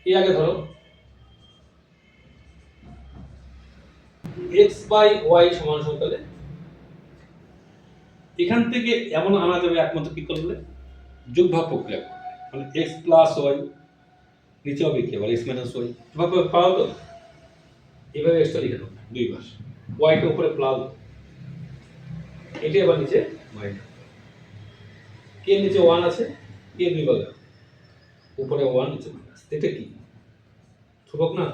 এই আগে ধরো x বাই y সমান সমান, তাহলে এখান থেকে এমন আনা যাবে একমাত্র কি করলে যোগভাগ প্রক্রিয়া করলে, মানে x প্লাস y নিচে হবে কি আবার x মাইনাস y, এভাবে পাও তো, এভাবে এক্সটা লিখে দাও দুইবার, y কে উপরে প্লাস, এটা আবার নিচে মাইনাস, কে নিচে 1 আছে, কে দুই ভাগে উপরে 1 নিচে মাইনাস, এটা কি ধ্রুবক না?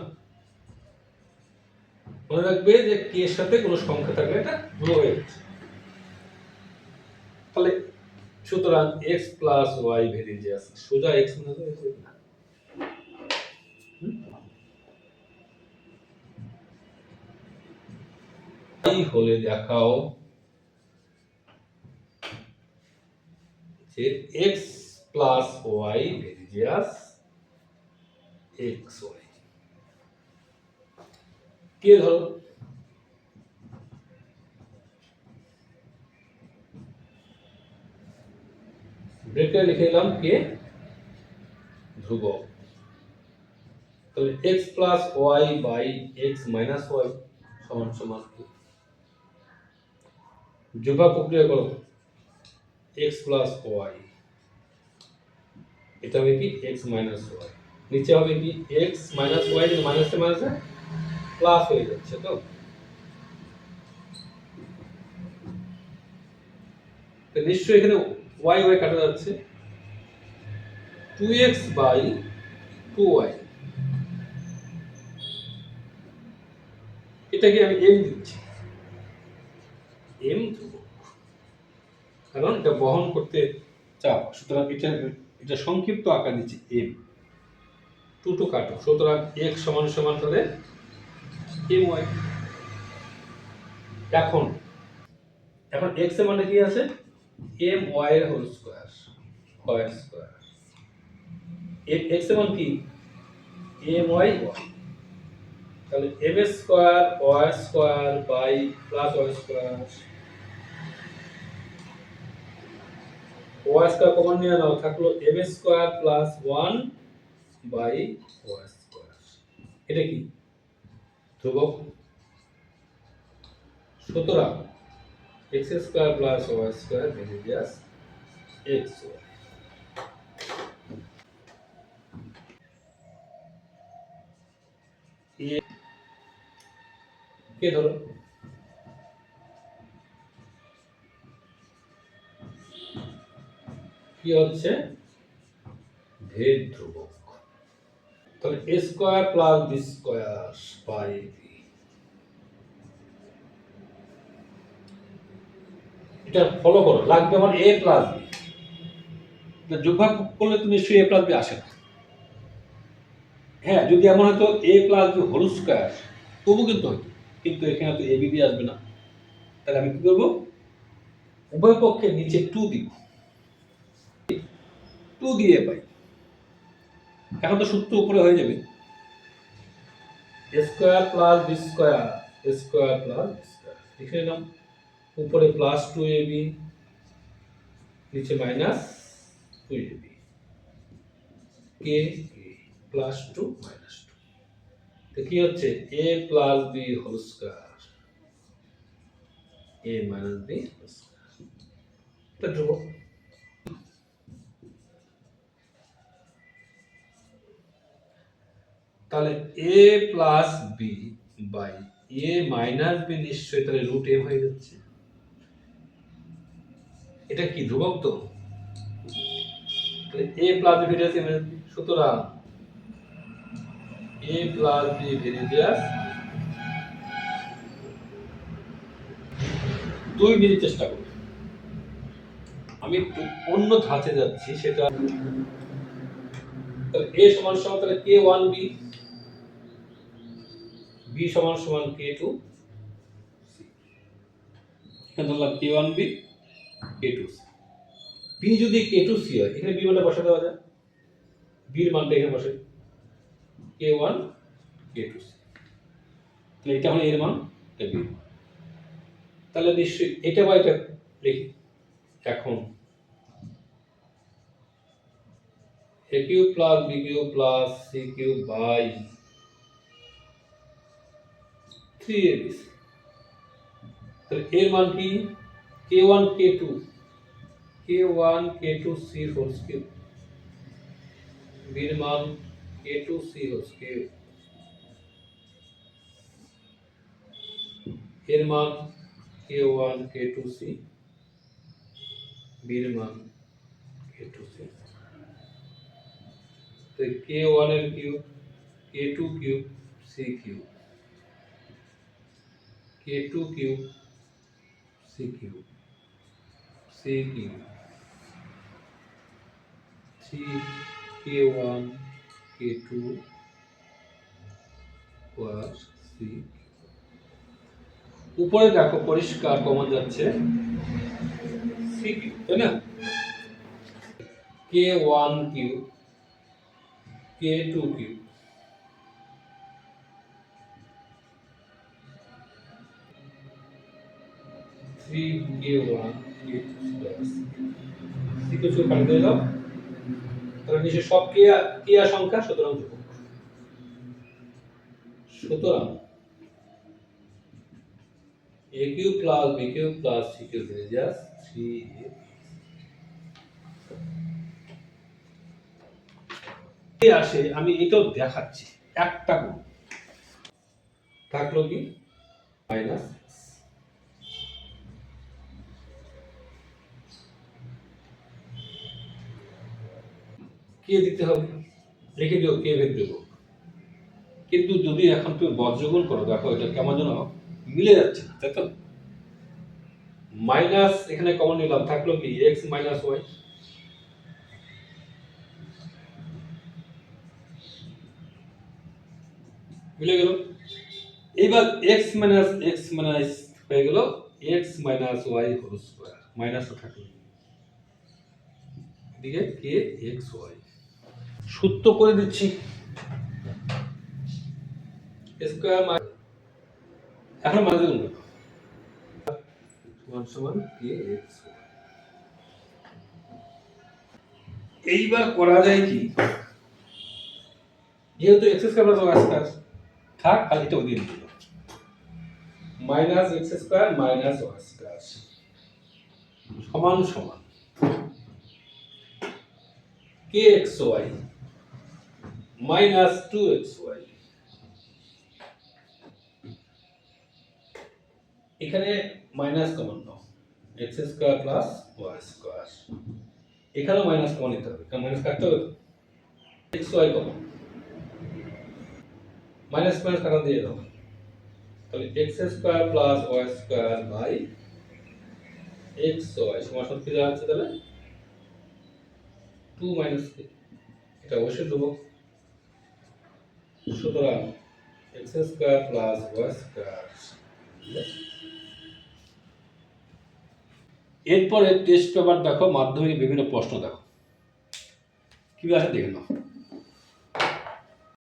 মনে রাখবে যে কে এর সাথে কোনো সংখ্যা থাকলে এটা ধ্রুবক হয়ে যাচ্ছে। তাহলে সুতরাং x প্লাস y ভেরিয়ে যে আছে সোজা x মাইনাস y হবে না। এই হলে দেখাও যে x plus y varies as xy, কে ধরো ব্রেকে লিখে দিলাম কে ধ্রুবক, তাহলে x plus y by x minus y সমান সমান কি, যোগফল প্রক্রিয়া করো x প্লাস y, এটা হবে কি x মাইনাস y, নিচে হবে কি x মাইনাস y, যদি মাইনাসে মাইনাসে প্লাস হয়ে যাচ্ছে, তো নিশ্চয়ই এখানে y y কাটা যাচ্ছে, 2x বাই 2y, এটাকে আমি m দিচ্ছি, m ধ্রুবক, কারণ এটা বহন করতে চাপ, সুতরাং এটা সংক্ষিপ্ত আকার দিচ্ছি m, 2 টু কাটো, সুতরাং x সমান সমান তাহলে my। এখন এখন x এর মানে কি আছে, my এর whole square, y square, x এর মান কি my y, তাহলে m square y square by plus y square, y square common নিয়ে নাও, থাকলো m square plus 1 by y square, এটা কি ধ্রুবক, সুতরাং x square plus y square varies as xy। কে ধরো কি হচ্ছে ভেদ ধ্রুবক, তাহলে a square plus b square by b, এটা ফলো করো, লাগবে আমার a প্লাস b, এটা যোগভাগ করলে তো নিশ্চয়ই a প্লাস b আসে না, হ্যাঁ যদি এমন হতো a plus b whole square তবু কিন্তু হতো, কিন্তু এখানে তো a b দিয়ে আসবে না, তাহলে আমি কি করব, উভয় পক্ষের নিচে 2 দিব, 2 দিয়ে পাই, এখন তো সূত্র উপরে হয়ে যাবে a square plus b square, a square plus b square, লিখে নিলাম, উপরে প্লাস 2ab, নিচে minus 2ab, k plus 2 minus 2, তো কি হচ্ছে a plus b whole square, a minus b whole square, এটা ধ্রুবক। তাহলে a plus b by a minus b নিশ্চয়ই তাহলে রুট m হয়ে যাচ্ছে, এটা কি ধ্রুবক, তো তাহলে a plus b various m, সুতরাং a plus b various 2 minute চেষ্টা করব, আমি একটু অন্য ধাঁচে যাচ্ছি, সেটা তাহলে a সমান সমান তাহলে k1b, b সমান সমান k2, এখানে ধরলাম k1b k2c, b যদি k2c হয় এখানে b মানটা বসা দেওয়া যায়, b এর মানটা এখানে বসে k1 k2c, তাহলে এটা হলো এর মান, এটা b এর মান, তাহলে নিশ্চয়ই এটা বা এটা লিখি, এখন a cube plus b cube plus c cube by 3abc। তাহলে এর মান কি? k1 k2 c whole cube, বির মান k2 c হোল কিউব, এর মান k1 k2 c, বির মান k2 c। তো k1 এর cube k2 cube c cube, k2 cube c cube, c cube 3k1 k2 plus c। উপরে দেখো পরিষ্কার কমন যাচ্ছে c কিউব, তাই না? k1 cube k2 cube, three k1 k2 plus c কিছু কাট দিয়ে দাও। তাহলে নিচে সব ক্রিয়া সংখ্যা, সুতরাং ধ্রুবক। সুতরাং a cube plus b cube plus c cube হয়ে যায় 3a। আসে আমি এটাও দেখাচ্ছি, একটা গুণ থাকলো কি মাইনাস, কে দিতে হবে, রেখে দিও কে ভেদ দেবো। কিন্তু যদি এখন তুমি বজ্রগুণ করো, দেখো এটা কেমন যেন মিলে যাচ্ছে না, তাই তো? মাইনাস এখানে কমন নিলাম, থাকলো কি x মাইনাস ওয়াই, মিলে গেল। এবার x মাইনাস হয়ে গেল x minus y whole square, মাইনাসও থাকলো এদিকে কে এক্স ওয়াই। সূত্র করে দিচ্ছি স্কয়ার এখন মাঝে গুণ করো, সমান সমান কে এক্স ওয়াই। এইবার করা যায় কি, যেহেতু x square plus y square থাক, খালি এটা ওদিকে দিল minus x square minus y square সমান সমান কে এক্স ওয়াই মাইনাস 2xy। এখানে মাইনাস কমন নাও, x square plus y square, এখানেও মাইনাস কমন নিতে হবে, কারণ মাইনাস কাটতে হবে তো। X y common, minus minus কাটা দিয়ে দাও, তাহলে x square plus y square by x y সমান সমান কি দাঁড়াচ্ছে তাহলে 2 মাইনাস কে, এটা অবশ্যই ধ্রুবক। সুতরাং x square plus y square. এরপরে টেস্ট পেপার দেখো, মাধ্যমিক বিভিন্ন প্রশ্ন দেখো কিভাবে দেখে নাও।